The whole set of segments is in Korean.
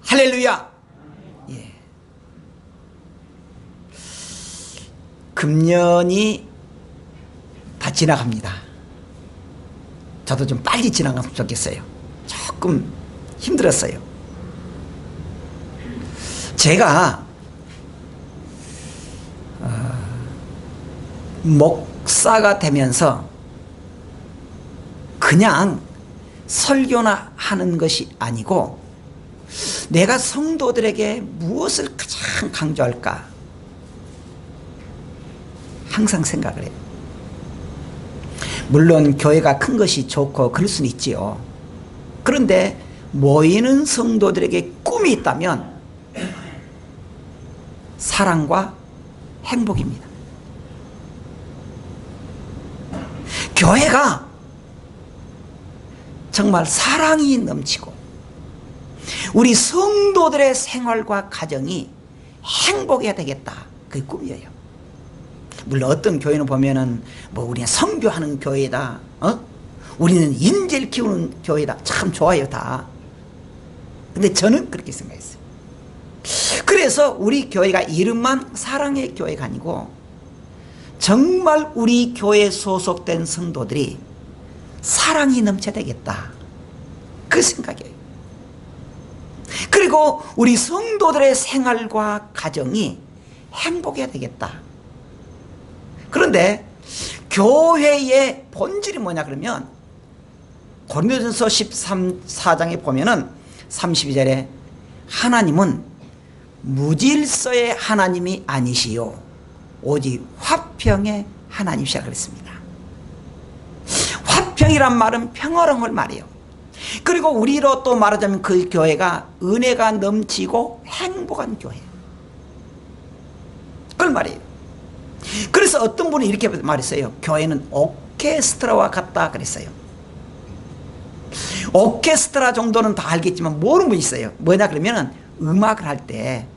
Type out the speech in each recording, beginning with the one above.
할렐루야. 예. 금년이 다 지나갑니다. 저도 좀 빨리 지나갔으면 좋겠어요. 조금 힘들었어요. 제가 목사가 되면서 그냥 설교나 하는 것이 아니고 내가 성도들에게 무엇을 가장 강조할까 항상 생각을 해요. 물론 교회가 큰 것이 좋고 그럴 수는 있지요. 그런데 모이는 성도들에게 꿈이 있다면 사랑과 행복입니다. 교회가 정말 사랑이 넘치고 우리 성도들의 생활과 가정이 행복해야 되겠다. 그게 꿈이에요. 물론 어떤 교회는 보면은 뭐 우리는 선교하는 교회다, 우리는 인재를 키우는 교회다. 참 좋아요 다. 근데 저는 그렇게 생각했어요. 그래서 우리 교회가 이름만 사랑의 교회가 아니고 정말 우리 교회에 소속된 성도들이 사랑이 넘쳐야 되겠다. 그 생각이에요. 그리고 우리 성도들의 생활과 가정이 행복해야 되겠다. 그런데 교회의 본질이 뭐냐 그러면 고린도전서 14장에 보면은 32절에 하나님은 무질서의 하나님이 아니시요 오직 화평의 하나님이시라 그랬습니다. 화평이란 말은 평화로운 걸 말이에요. 그리고 우리로 또 말하자면 그 교회가 은혜가 넘치고 행복한 교회, 그걸 말이에요. 그래서 어떤 분이 이렇게 말했어요. 교회는 오케스트라와 같다 그랬어요. 오케스트라 정도는 다 알겠지만 모르는 분이 있어요. 뭐냐 그러면 음악을 할 때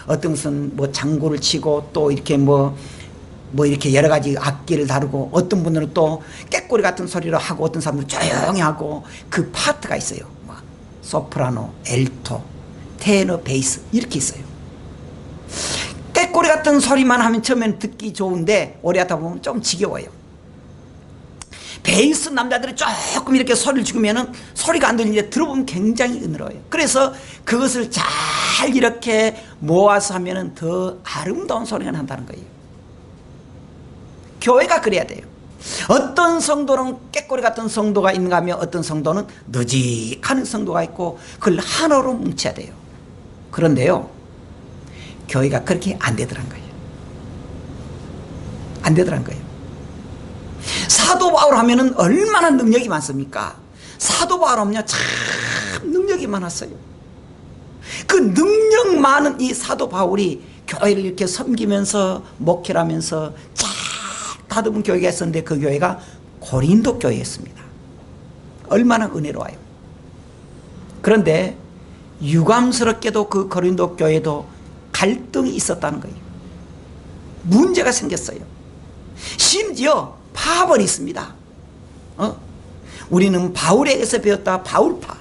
어떤 무슨 뭐 장구를 치고 또 이렇게 뭐 이렇게 여러 가지 악기를 다루고 어떤 분들은 또 깨꼬리 같은 소리를 하고 어떤 사람들은 조용히 하고 그 파트가 있어요. 뭐 소프라노, 엘토, 테너, 베이스 이렇게 있어요. 깨꼬리 같은 소리만 하면 처음에는 듣기 좋은데 오래 하다 보면 좀 지겨워요. 베이스 남자들이 조금 이렇게 소리를 죽으면 소리가 안 들리는데 들어보면 굉장히 은혜로워요. 그래서 그것을 잘 이렇게 모아서 하면 더 아름다운 소리가 난다는 거예요. 교회가 그래야 돼요. 어떤 성도는 깨꼬리 같은 성도가 있는가 하면 어떤 성도는 느직하는 성도가 있고 그걸 하나로 뭉쳐야 돼요. 그런데요, 교회가 그렇게 안 되더란 거예요. 안 되더란 거예요. 사도 바울 하면은 얼마나 능력이 많습니까? 사도 바울 하면요 참 능력이 많았어요. 그 능력 많은 이 사도 바울이 교회를 이렇게 섬기면서 목회를 하면서 쫙 다듬은 교회가 있었는데 그 교회가 고린도 교회였습니다. 얼마나 은혜로워요. 그런데 유감스럽게도 그 고린도 교회도 갈등이 있었다는 거예요. 문제가 생겼어요. 심지어 파벌이 있습니다. 우리는 바울에게서 배웠다. 바울파.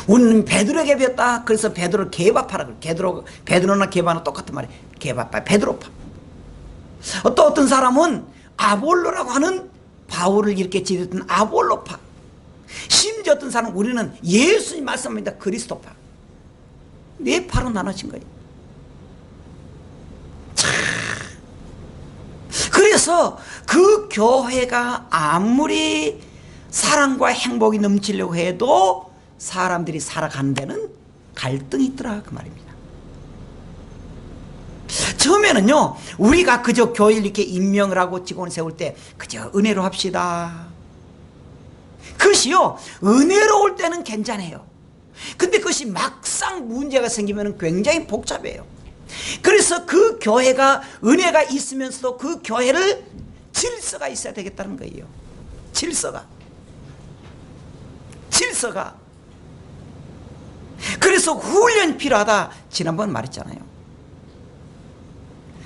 우리는 베드로에게 배웠다. 그래서 베드로 게바파라 그래. 베드로나 게바는 똑같은 말이에요. 게바파, 베드로파. 또 어떤 사람은 아볼로라고 하는 바울을 이렇게 지냈던 아볼로파. 심지어 어떤 사람은 우리는 예수님 말씀합니다. 그리스도파. 네 파로 나눠진 거예요. 그래서 그 교회가 아무리 사랑과 행복이 넘치려고 해도 사람들이 살아가는 데는 갈등이 있더라 그 말입니다. 처음에는요 우리가 그저 교회를 이렇게 임명을 하고 직원을 세울 때 그저 은혜로 합시다. 그것이요 은혜로울 때는 괜찮아요. 근데 그것이 막상 문제가 생기면 굉장히 복잡해요. 그래서 그 교회가 은혜가 있으면서도 그 교회를 질서가 있어야 되겠다는 거예요. 질서가. 그래서 훈련이 필요하다 지난번 말했잖아요.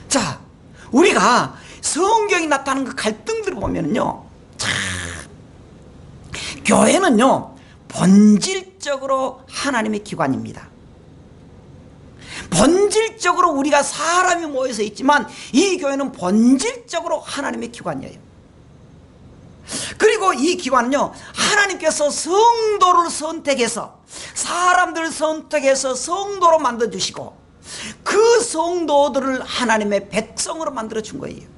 자, 우리가 성경이 나타나는 그 갈등들을 보면요, 참, 교회는요 본질적으로 하나님의 기관입니다. 본질적으로 우리가 사람이 모여서 있지만 이 교회는 본질적으로 하나님의 기관이에요. 그리고 이 기관은요, 하나님께서 성도를 선택해서, 사람들을 선택해서 성도로 만들어주시고 그 성도들을 하나님의 백성으로 만들어준 거예요.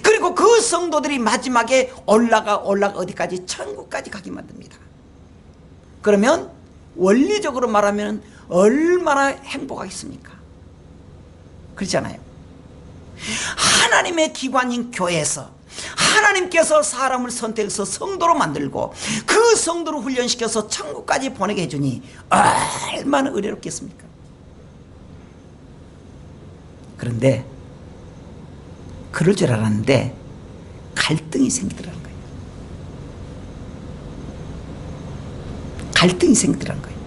그리고 그 성도들이 마지막에 올라가 어디까지? 천국까지 가게 만듭니다. 그러면 원리적으로 말하면 얼마나 행복하겠습니까? 그렇잖아요. 하나님의 기관인 교회에서 하나님께서 사람을 선택해서 성도로 만들고 그 성도를 훈련시켜서 천국까지 보내게 해주니 얼마나 의뢰롭겠습니까? 그런데 그럴 줄 알았는데 갈등이 생기더라는 거예요. 갈등이 생기더라는 거예요.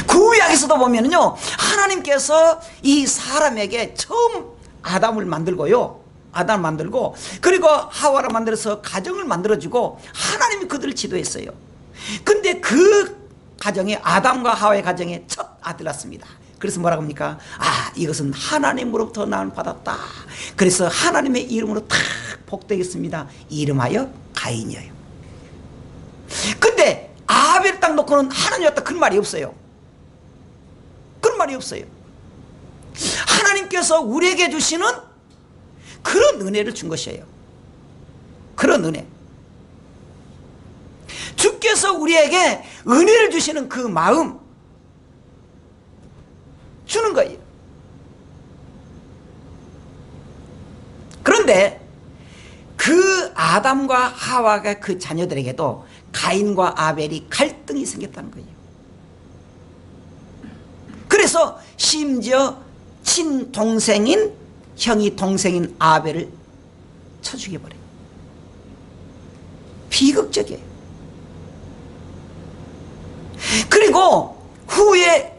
구약에서도 보면은요, 하나님께서 이 사람에게 처음 아담을 만들고요, 아담을 만들고 그리고 하와를 만들어서 가정을 만들어주고 하나님이 그들을 지도했어요. 근데 그 가정에, 아담과 하와의 가정에 첫 아들 낳습니다. 그래서 뭐라고 합니까? 이것은 하나님으로부터 나를 받았다. 그래서 하나님의 이름으로 탁 복되겠습니다. 이름하여 가인이에요. 근데 아벨 딱 놓고는 하나님 왔다 그런 말이 없어요. 그런 말이 없어요. 하나님께서 우리에게 주시는 그런 은혜를 준 것이에요. 그런 은혜. 주께서 우리에게 은혜를 주시는 그 마음 주는 거예요. 그런데 그 아담과 하와가 그 자녀들에게도 가인과 아벨이 갈등이 생겼다는 거예요. 그래서 심지어 친동생인, 형이 동생인 아벨을 쳐 죽여버려요. 비극적이에요. 그리고 후에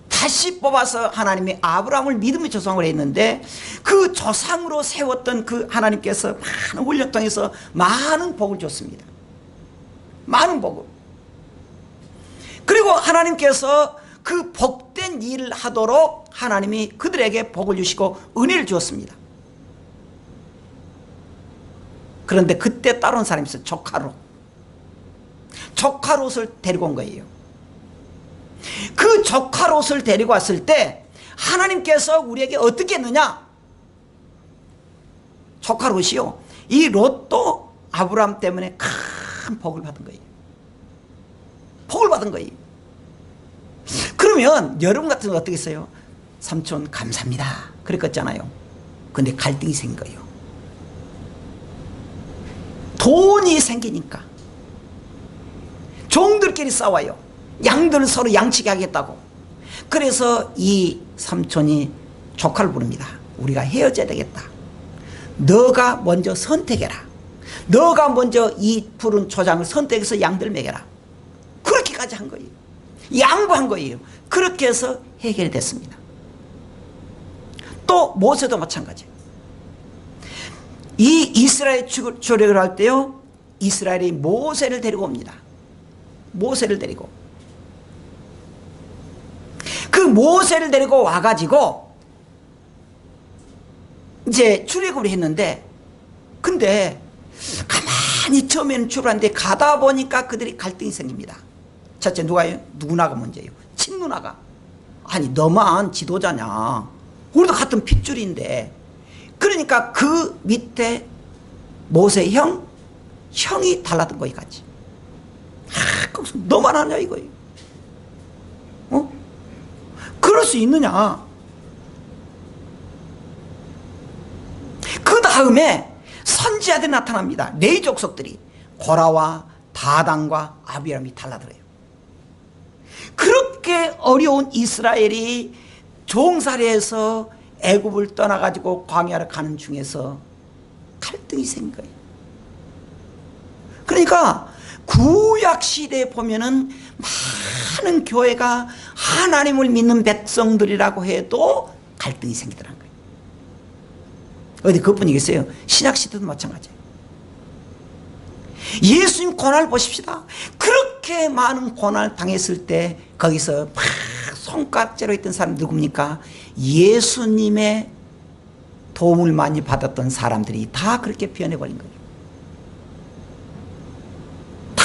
다시 뽑아서 하나님이 아브라함을 믿음의 조상으로 했는데 그 조상으로 세웠던 그 하나님께서 많은 훈련 통해서 많은 복을 줬습니다. 많은 복을. 그리고 하나님께서 그 복된 일을 하도록 하나님이 그들에게 복을 주시고 은혜를 주었습니다. 그런데 그때 따라온 사람이 있어요. 조카 롯을 데리고 온 거예요. 그 조카 롯을 데리고 왔을 때 하나님께서 우리에게 어떻게 했느냐? 조카 롯이요, 이 롯도 아브라함 때문에 큰 복을 받은 거예요. 복을 받은 거예요. 그러면 여러분 같은 거 어떻게 했어요? 삼촌 감사합니다 그랬겠잖아요. 근데 갈등이 생긴 거예요. 돈이 생기니까 종들끼리 싸워요. 양들을 서로 양치게 하겠다고. 그래서 이 삼촌이 조카를 부릅니다. 우리가 헤어져야 되겠다. 너가 먼저 선택해라. 너가 먼저 이 푸른 초장을 선택해서 양들 먹여라. 그렇게까지 한 거예요. 양보한 거예요. 그렇게 해서 해결이 됐습니다. 또 모세도 마찬가지예요. 이 이스라엘 출애굽을 할 때요, 이스라엘이 모세를 데리고 옵니다. 모세를 데리고. 그 모세를 데리고 와가지고 이제 출애굽을 했는데, 근데 가만히 처음에는 출발하는데 가다 보니까 그들이 갈등이 생깁니다. 첫째 누나가 먼저예요. 친누나가. 아니 너만 지도자냐, 우리도 같은 핏줄인데. 그러니까 그 밑에 모세 형이 달라든 거기 같이. 거기서 너만 하냐 이거예요. 그럴 수 있느냐. 그 다음에 선지자들이 나타납니다. 레위 족속들이 고라와 다단과 아비람이 달라들어요. 그렇게 어려운 이스라엘이 종살이에서 애굽을 떠나가지고 광야를 가는 중에서 갈등이 생긴 거예요. 그러니까 구약 시대에 보면은 많은 교회가 하나님을 믿는 백성들이라고 해도 갈등이 생기더라는 거예요. 어디 그뿐이겠어요? 신약시대도 마찬가지예요. 예수님 고난을 보십시다. 그렇게 많은 고난을 당했을 때 거기서 막 손가락질로 있던 사람 누굽니까? 예수님의 도움을 많이 받았던 사람들이 다 그렇게 변해버린 거예요. 다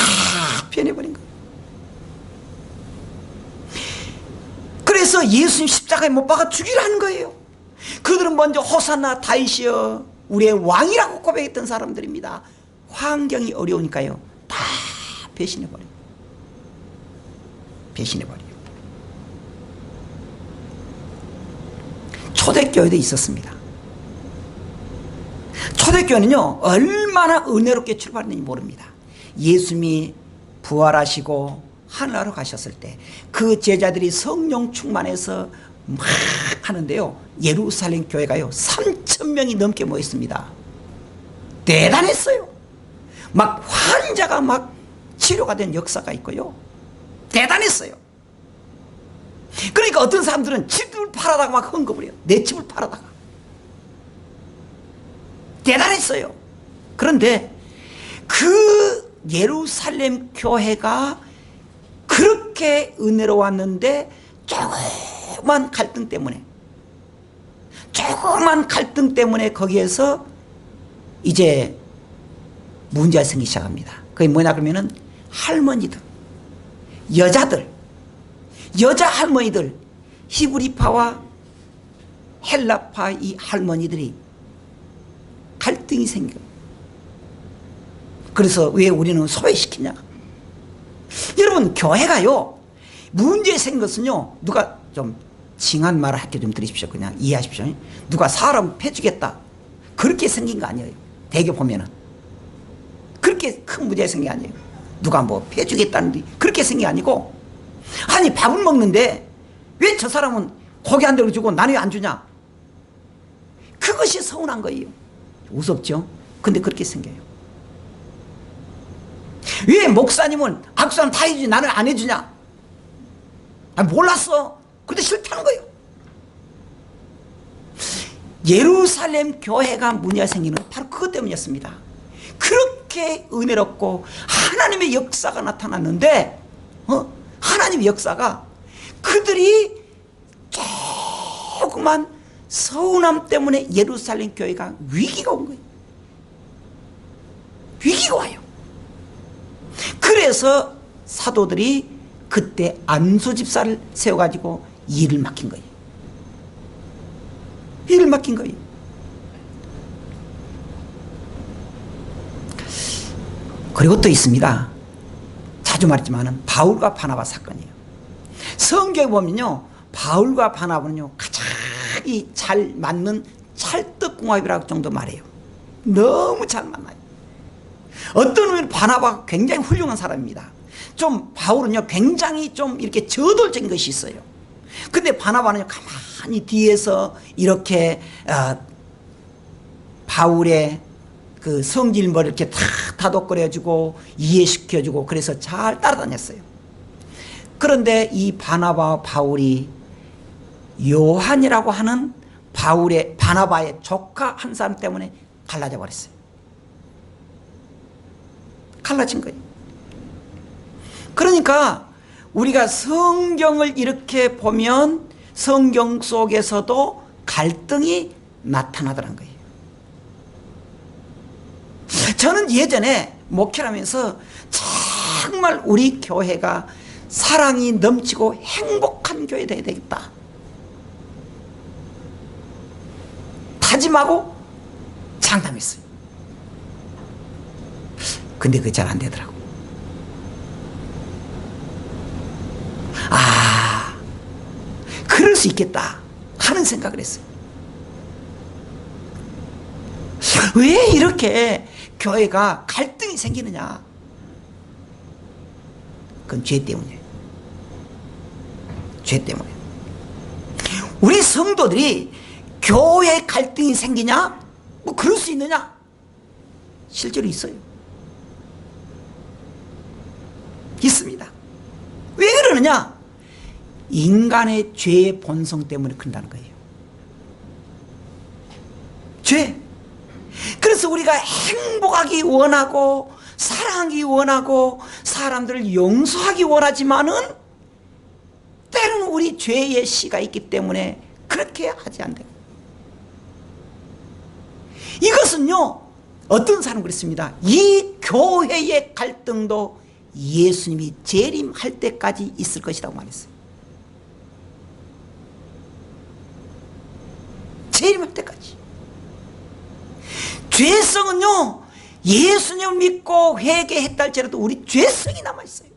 변해버린 거예요. 그래서 예수님 십자가에 못 박아 죽이라는 거예요. 그들은 먼저 호산나 다윗이여 우리의 왕이라고 고백했던 사람들입니다. 환경이 어려우니까요, 다 배신해버려요. 배신해버려요. 초대교회도 있었습니다. 초대교회는요, 얼마나 은혜롭게 출발했는지 모릅니다. 예수님이 부활하시고 하늘나라로 가셨을 때 그 제자들이 성령 충만해서 막 하는데요, 예루살렘 교회가요 3,000명이 넘게 모였습니다. 대단했어요. 막 환자가 막 치료가 된 역사가 있고요, 대단했어요. 그러니까 어떤 사람들은 집을 팔아다가 막 헌금을 해요. 내 집을 팔아다가. 대단했어요. 그런데 그 예루살렘 교회가 그렇게 은혜로웠는데 조그만 갈등 때문에 거기에서 이제 문제가 생기기 시작합니다. 그게 뭐냐 그러면은 할머니들, 여자 할머니들, 히브리파와 헬라파 이 할머니들이 갈등이 생겨요. 그래서 왜 우리는 소외시키냐? 여러분, 교회가요 문제 생긴 것은요, 누가 좀 징한 말을 할게 좀 드리십시오. 그냥 이해하십시오. 누가 사람 패주겠다 그렇게 생긴 거 아니에요. 대개 보면은 그렇게 큰 문제가 생긴 게 아니에요. 누가 뭐 패주겠다는 그렇게 생긴 게 아니고, 아니 밥을 먹는데 왜 저 사람은 고기 한 대를 주고 나는 왜 안 주냐? 그것이 서운한 거예요. 우습죠? 근데 그렇게 생겨요. 왜 목사님은 악수하면 다 해주지 나는 안 해주냐? 아, 몰랐어. 근데 싫다는 거예요. 예루살렘 교회가 문제가 생기는 건 바로 그것 때문이었습니다. 그렇게 은혜롭고 하나님의 역사가 나타났는데 하나님의 역사가 그들이 조그만 서운함 때문에 예루살렘 교회가 위기가 온 거예요. 위기가 와요. 그래서 사도들이 그때 안수 집사를 세워가지고 일을 맡긴 거예요. 일을 맡긴 거예요. 그리고 또 있습니다. 자주 말했지만 바울과 바나바 사건이에요. 성경에 보면요, 바울과 바나바는요 가장 잘 맞는 찰떡궁합이라고 정도 말해요. 너무 잘 만나요. 어떤 의미로 바나바가 굉장히 훌륭한 사람입니다. 좀 바울은요 굉장히 좀 이렇게 저돌적인 것이 있어요. 근데 바나바는요 가만히 뒤에서 이렇게 바울의 그 성질머리를 이렇게 다 다독거려주고 이해시켜주고 그래서 잘 따라다녔어요. 그런데 이 바나바와 바울이 요한이라고 하는 바나바의 조카 한 사람 때문에 갈라져 버렸어요. 갈라진 거예요. 그러니까 우리가 성경을 이렇게 보면 성경 속에서도 갈등이 나타나더란 거예요. 저는 예전에 목회를 하면서 정말 우리 교회가 사랑이 넘치고 행복한 교회 되어야 되겠다 다짐하고 장담했어요. 근데 그게 잘 안 되더라고. 그럴 수 있겠다 하는 생각을 했어요. 왜 이렇게 교회가 갈등이 생기느냐? 그건 죄 때문이에요. 죄 때문에. 우리 성도들이 교회 갈등이 생기냐? 뭐 그럴 수 있느냐? 실제로 있어요. 있습니다. 왜 그러느냐? 인간의 죄의 본성 때문에 그런다는 거예요. 죄. 그래서 우리가 행복하기 원하고 사랑하기 원하고 사람들을 용서하기 원하지만은 때로는 우리 죄의 씨가 있기 때문에 그렇게 하지 않는다. 이것은요, 어떤 사람은 그랬습니다. 이 교회의 갈등도 예수님이 재림할 때까지 있을 것이라고 말했어요. 재림할 때까지. 죄성은요, 예수님을 믿고 회개했다 할지라도 우리 죄성이 남아있어요.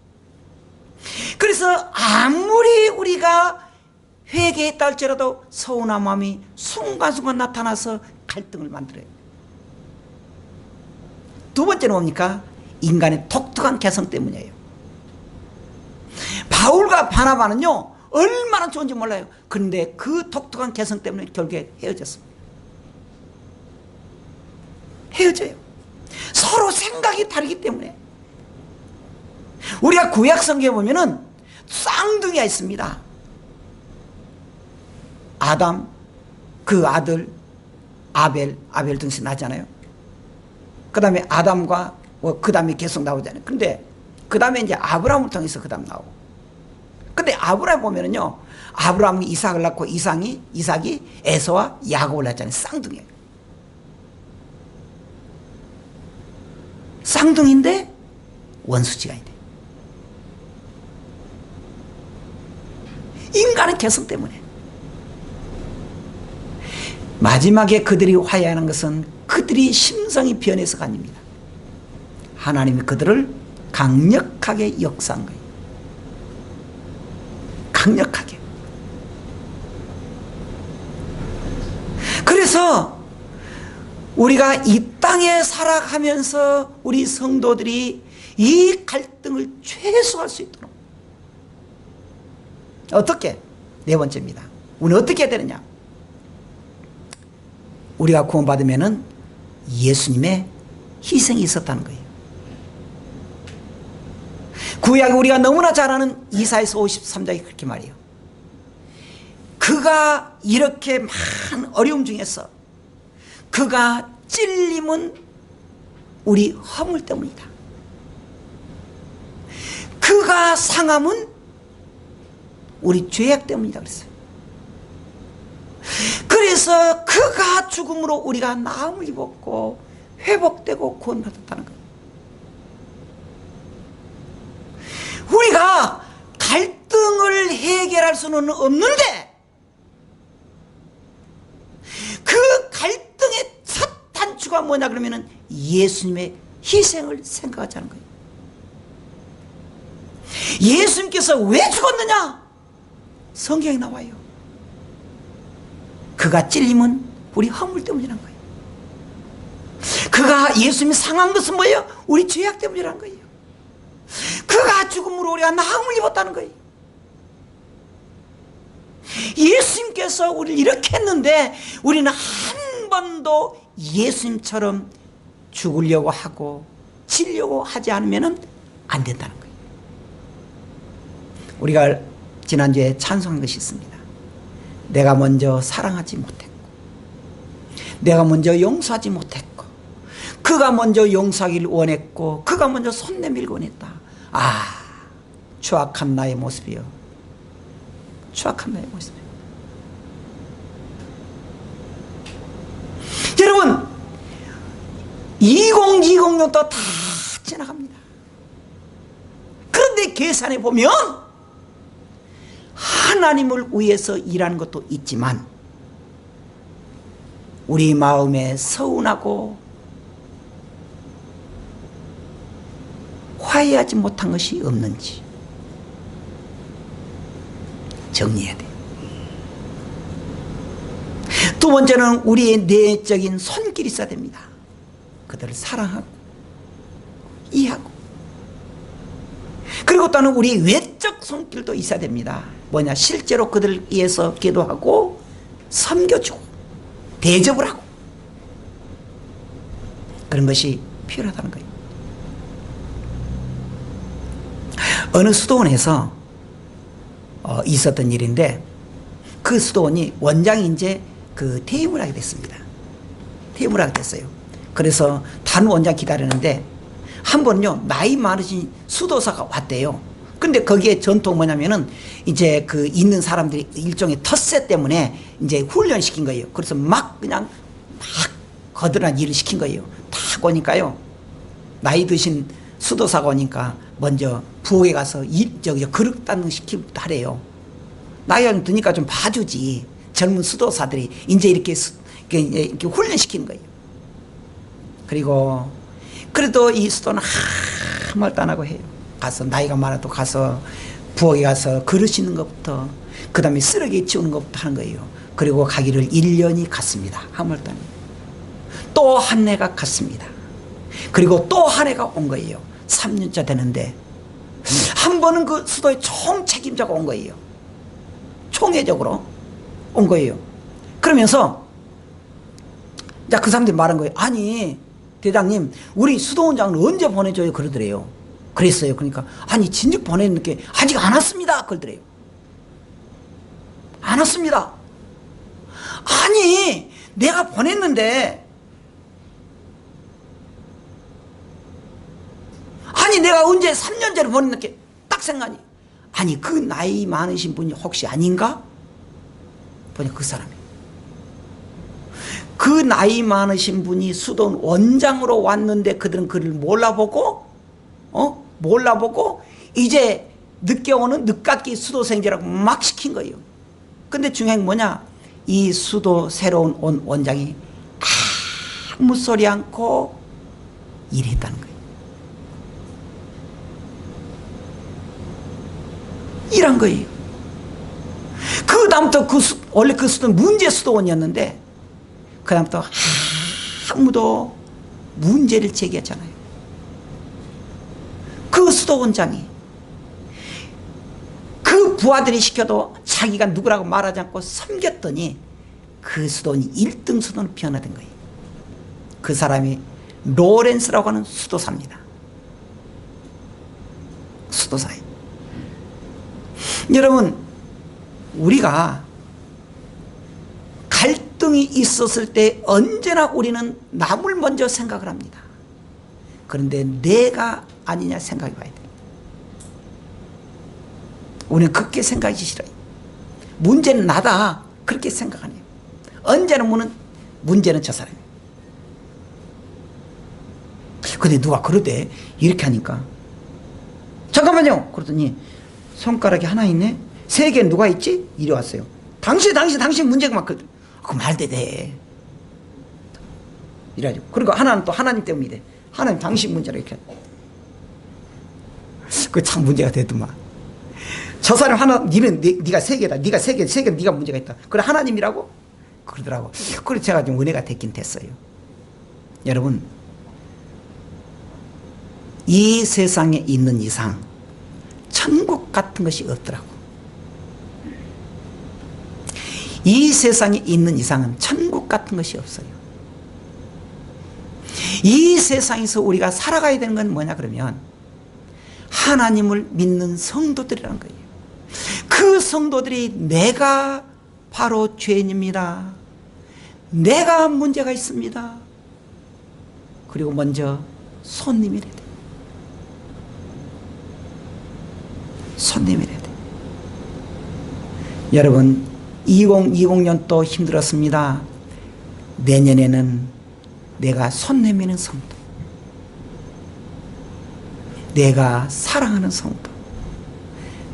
그래서 아무리 우리가 회개했다 할지라도 서운한 마음이 순간순간 나타나서 갈등을 만들어요. 두 번째는 뭡니까? 인간의 독특한 개성 때문이에요. 바울과 바나바는요, 얼마나 좋은지 몰라요. 그런데 그 독특한 개성 때문에 결국에 헤어졌습니다. 헤어져요. 서로 생각이 다르기 때문에. 우리가 구약 성경에 보면은 쌍둥이가 있습니다. 아담, 그 아들 아벨 등신 나잖아요. 그 다음에 아담과 그 다음에 계속 나오잖아요. 근데 그 다음에 이제 아브라함을 통해서 그 다음 나오고. 근데 아브라함 보면은요, 아브라함이 이삭을 낳고 이삭이 에서와 야곱을 낳잖아요. 쌍둥이에요. 쌍둥이인데 원수지간이 돼. 인간의 개성 때문에. 마지막에 그들이 화해하는 것은 그들이 심성이 변해서가 아닙니다. 하나님이 그들을 강력하게 역사한 거예요. 강력하게. 그래서 우리가 이 땅에 살아가면서 우리 성도들이 이 갈등을 최소화할 수 있도록. 어떻게? 네 번째입니다. 우리는 어떻게 해야 되느냐? 우리가 구원받으면은 예수님의 희생이 있었다는 거예요. 구약에 우리가 너무나 잘 아는 이사야서 53장이 그렇게 말해요. 그가 이렇게 많은 어려움 중에서 그가 찔림은 우리 허물 때문이다. 그가 상함은 우리 죄악 때문이다 그랬어요. 그래서 그가 죽음으로 우리가 나음을 입었고 회복되고 구원받았다는 거예요. 우리가 갈등을 해결할 수는 없는데 그 갈등의 첫 단추가 뭐냐 그러면은 예수님의 희생을 생각하자는 거예요. 예수님께서 왜 죽었느냐? 성경에 나와요. 그가 찔림은 우리 허물 때문이라는 거예요. 그가 예수님이 상한 것은 뭐예요? 우리 죄악 때문이라는 거예요. 그가 죽음으로 우리가 나음을 입었다는 거예요. 예수님께서 우리를 이렇게 했는데 우리는 한 번도 예수님처럼 죽으려고 하고 지려고 하지 않으면 안 된다는 거예요. 우리가 지난주에 찬송한 것이 있습니다. 내가 먼저 사랑하지 못했고 내가 먼저 용서하지 못했고 그가 먼저 용서하기를 원했고 그가 먼저 손 내밀고 원했다. 아, 추악한 나의 모습이요. 추악한 나의 모습이요. 여러분 2020년도 다 지나갑니다. 그런데 계산해 보면 하나님을 위해서 일하는 것도 있지만 우리 마음에 서운하고 화해하지 못한 것이 없는지 정리해야 돼요. 두 번째는 우리의 내적인 손길이 있어야 됩니다. 그들을 사랑하고 이해하고. 그리고 또는 우리 외적 손길도 있어야 됩니다. 뭐냐? 실제로 그들을 위해서 기도하고 섬겨주고 대접을 하고 그런 것이 필요하다는 거예요. 어느 수도원에서 있었던 일인데 그 수도원이 원장이 이제 퇴임을 하게 됐습니다. 퇴임을 하게 됐어요. 그래서 다른 원장 기다리는데 한 번요 나이 많으신 수도사가 왔대요. 근데 거기에 전통 뭐냐면은 이제 그 있는 사람들이 일종의 텃세 때문에 이제 훈련시킨 거예요. 그래서 막 그냥 막 거드란 일을 시킨 거예요. 딱 오니까요 나이 드신 수도사가 오니까 먼저 부엌에 가서 그릇 닦는 시키부터 하래요. 나이가 드니까 좀 봐주지. 젊은 수도사들이 이제 이렇게 훈련시키는 거예요. 그리고 그래도 이 수도는 아무 말도 안 하고 해요. 가서 나이가 많아도 가서 부엌에 가서 그릇 씻는 것부터 그 다음에 쓰레기 치우는 것부터 하는 거예요. 그리고 가기를 1년이 갔습니다. 아무 말도 안 해요. 또 한 해가 갔습니다. 그리고 또 한 해가 온 거예요. 3년차 되는데 한 번은 그 수도의 총 책임자가 온 거예요. 총회적으로 온 거예요. 그러면서 자, 그 사람들이 말한 거예요. 아니 대장님 우리 수도원장을 언제 보내줘요 그러더래요. 그랬어요. 그러니까 아니 진즉 보냈는데 아직 안 왔습니다 그러더래요. 안 왔습니다. 아니 내가 보냈는데 아니 내가 언제 3년 전에 보냈는데 딱 생각하니 아니 그 나이 많으신 분이 혹시 아닌가? 보니 그 사람이 그 나이 많으신 분이 수도원 원장으로 왔는데 그들은 그를 몰라보고 이제 늦게 오는 늦깎이 수도생제라고 막 시킨 거예요. 근데 중요한 게 뭐냐 이 수도 새로운 온 원장이 아무 소리 않고 일했다는 거예요. 일한 거예요. 그 다음부터 원래 그 수도는 문제 수도원이었는데 그 다음부터 아무도 문제를 제기하잖아요. 그 수도원장이 그 부하들이 시켜도 자기가 누구라고 말하지 않고 섬겼더니 그 수도원이 1등 수도원으로 변화된 거예요. 그 사람이 로렌스라고 하는 수도사입니다. 수도사예요. 여러분 우리가 갈등이 있었을 때 언제나 우리는 남을 먼저 생각을 합니다. 그런데 내가 아니냐 생각해 봐야 돼요. 우리는 그렇게 생각하기 싫어요. 문제는 나다 그렇게 생각하네요. 언제나 문제는 저 사람이에요. 근데 누가 그러대 이렇게 하니까 잠깐만요 그러더니 손가락이 하나 있네 3개 누가 있지? 이리 왔어요. 당신 문제가 막 그 말대 돼 이래가지고 그리고 하나는 또 하나님 때문이래. 하나님 당신 문제라 이렇게 그 참 문제가 되더만. 저 사람 하나 네가 3개다 네가 3개 네가 문제가 있다. 그래 하나님이라고? 그러더라고. 그래서 제가 좀 은혜가 됐긴 됐어요. 여러분 이 세상에 있는 이상 천국 같은 것이 없더라고. 이 세상에 있는 이상은 천국 같은 것이 없어요. 이 세상에서 우리가 살아가야 되는 건 뭐냐 그러면 하나님을 믿는 성도들이라는 거예요. 그 성도들이 내가 바로 죄인입니다. 내가 문제가 있습니다. 그리고 먼저 손님이래야 돼. 손님이래야 돼. 여러분 2020년도 힘들었습니다. 내년에는 내가 손 내미는 성도, 내가 사랑하는 성도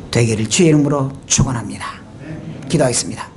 되기를 주의 이름으로 축원합니다. 기도하겠습니다.